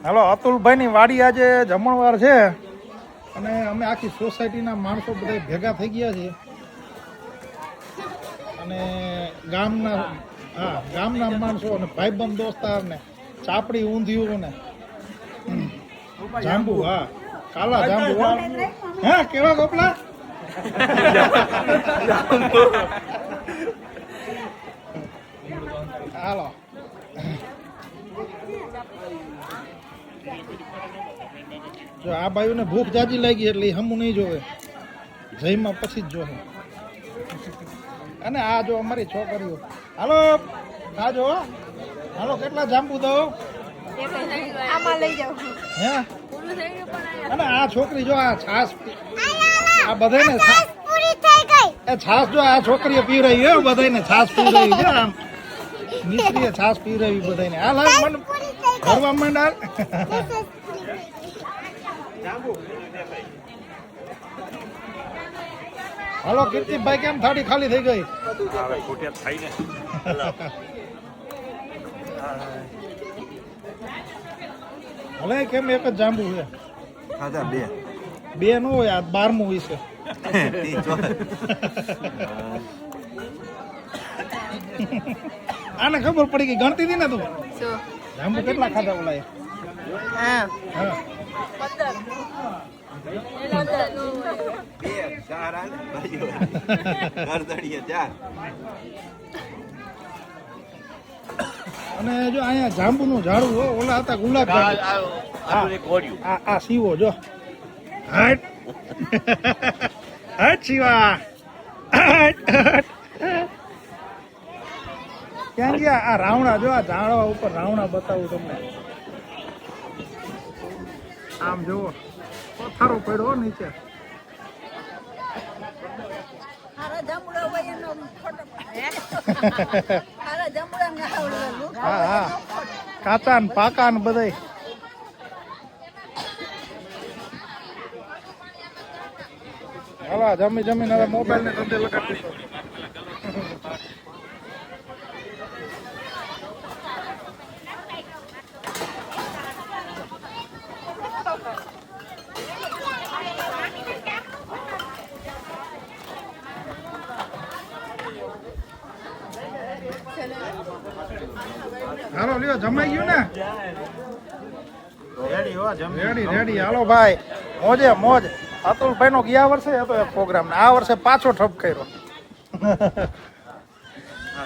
હાલો અતુલભાઈની વાડી આજે જમણવાર છે અને અમે આખી સોસાયટીના માણસો બધા ભેગા થઈ ગયા છીએ અને ગામના માણસો અને ભાઈબંધ દોસ્તાર ને ચાપડી ઊંધિયું ને જાંબુ કાલા જાંબુ કેવા ગોપલા હાલો જો આ બાયુને ભૂખ જાજી લાગી એટલે એ હમું નહીં જોવે જઈમાં પછી જ જોવે અને આ જો અમારી છોકરીઓ હાલો આ જો હાલો કેટલા જાંબુ દો હે અને આ છોકરી જો આ છાસ આ બધાને છાસ જો આ છોકરીએ પીવરાવી હે બધાને છાસ પીવરાવી છે આમ મિસ્ત્રીએ છાસ પીવરાવી બધાને હાલ હાલ મને ભરવા માંડ હાલ હાલો કીર્તિભાઈ કેમ થાળી ખાલી થઈ ગઈ ભલે કેમ એક જ જાંબુ છે બે નો હોય આ 12મું હોય છે આને ખબર પડી ગઈ ગણતી હતી ને તું જાંબુ કેટલા ખાધા ઓલા અને જો અહીંયા જાંબુ નું ઝાડું ઓલા હતા ગુલાબ આ સીવો જો હટ હટ શિવા ક્યાં ગયા આ રાવણા જો આ ઝાડવા ઉપર રાવણા બતાવું તમને આમ જુઓ પથ્થરો પડ્યો નીચે હા કાચા ને પાકા ને બધા હાલો જમીન હવે મોબાઈલ ને ધંધે લગાડી દીધો હાલો લ્યો જમાઈ ગયું ને રેડી હાલો ભાઈ મોજે મોજ અતુલભાઈ નો ગયા વર્ષે હતો એક પ્રોગ્રામ ને આ વર્ષે પાછો ઠપ કર્યો